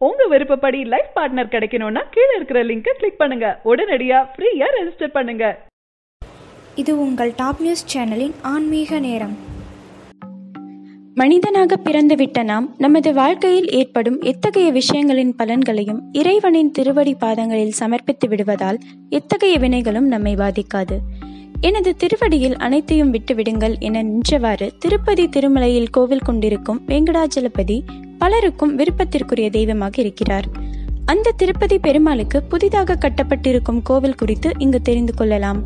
உங்க விருப்பப்படி life partner கிடைக்கணும்னா கீழே இருக்கிற லிங்கை கிளிக் பண்ணுங்க. உடனடியா ஃப்ரீயா ரெஜிஸ்டர் பண்ணுங்க. இது உங்கள் டாப் நியூஸ் சேனலின் ஆன்மீக நேரம். மனிதனாக பிறந்துவிட்ட நாம் நமது வாழ்க்கையில் ஏற்படும் எத்தகைய விஷயங்களின் பலன்களையும் இறைவனின் திருவடி பாதங்களில் சமர்ப்பித்து விடுவதால் எத்தகைய வினைகளும் நம்மை பாதிக்காது. எனது திருவடியில் அனைத்தையும் விட்டு விடுங்கள் என நின்றவாறு திருப்பதி திருமலையில் கோவில் கொண்டிருக்கும் வெங்கடாஜலபதி பலருக்கும் விருப்பத்திற்குரிய தெய்வமாக இருக்கிறார். அந்த திருப்பதி பெருமாளுக்கு புதிதாக கட்டப்பட்டிருக்கும் கோவில் குறித்து இங்கு தெரிந்து கொள்ளலாம்.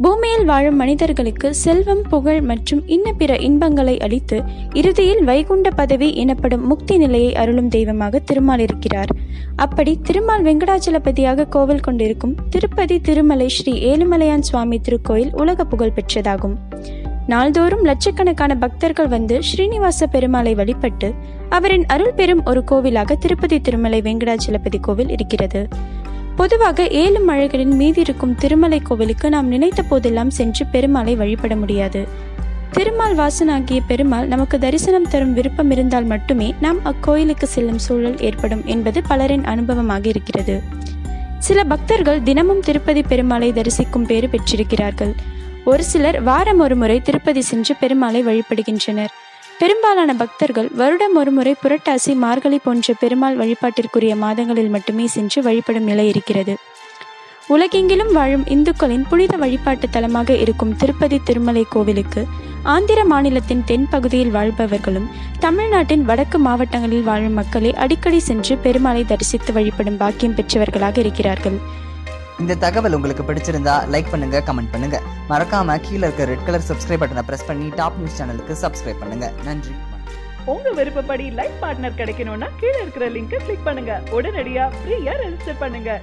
பூமியில் வாழும் மனிதர்களுக்கு செல்வம், புகழ் மற்றும் இன்ன பிற இன்பங்களை அளித்து இறுதியில் வைகுண்ட பதவி எனப்படும் முக்தி நிலையை அருளும் தெய்வமாக திருமால் இருக்கிறார். அப்படி திருமால் வெங்கடாஜலபதியாக கோவில் கொண்டிருக்கும் திருப்பதி திருமலை ஸ்ரீ ஏழுமலையான் சுவாமி திருக்கோயில் உலக புகழ் பெற்றதாகும். நாள்தோறும் லட்சக்கணக்கான பக்தர்கள் வந்து ஸ்ரீனிவாச பெருமாளை வழிபட்டு அவரின் அருள் பெறும் ஒரு கோவிலாக திருப்பதி திருமலை வெங்கடாஜலபதி கோவில் இருக்கிறது. பொதுவாக 7 மலைகளின் மீதி இருக்கும் திருமலை கோவிலுக்கு நாம் நினைத்த போதெல்லாம் சென்று பெருமாளை வழிபட முடியாது. திருமால் வாசனாகிய பெருமாள் நமக்கு தரிசனம் தரும் விருப்பம் இருந்தால் மட்டுமே நாம் அக்கோயிலுக்கு செல்லும் சூழல் ஏற்படும் என்பது பலரின் அனுபவமாக இருக்கிறது. சில பக்தர்கள் தினமும் திருப்பதி பெருமாளை தரிசிக்கும் பேறு பெற்றிருக்கிறார்கள். ஒரு சிலர் வாரம் ஒரு முறை திருப்பதி சென்று பெருமாளை வழிபடுகின்றனர். பெரும்பாலான பக்தர்கள் வருடம் ஒரு முறை புரட்டாசி, மார்கழி போன்ற பெருமாள் வழிபாட்டிற்குரிய மாதங்களில் மட்டுமே சென்று வழிபடும் நிலை இருக்கிறது. உலகெங்கிலும் வாழும் இந்துக்களின் புனித வழிபாட்டு தலமாக இருக்கும் திருப்பதி திருமலை கோவிலுக்கு ஆந்திர மாநிலத்தின் தென் பகுதியில் வாழ்பவர்களும் தமிழ்நாட்டின் வடக்கு மாவட்டங்களில் வாழும் மக்களே அடிக்கடி சென்று பெருமாளை தரிசித்து வழிபடும் பாக்கியம் பெற்றவர்களாக இருக்கிறார்கள். இந்த தகவல் உங்களுக்கு பிடிச்சிருந்தா லைக் பண்ணுங்க, கமெண்ட் பண்ணுங்க. மறக்காம கீழே இருக்க ரெட் கலர் சப்ஸ்கிரைப் பட்டனை பிரஸ் பண்ணி டாப் நியூஸ் சேனலுக்கு சப்ஸ்கிரைப் பண்ணுங்க. நன்றி. உங்க விருப்பப்படி லைஃப் பார்ட்னர் கிடைக்கணும்னா கீழே இருக்கிற லிங்கை கிளிக் பண்ணுங்க. உடனடியா ஃப்ரீயா ரெஜிஸ்டர் பண்ணுங்க.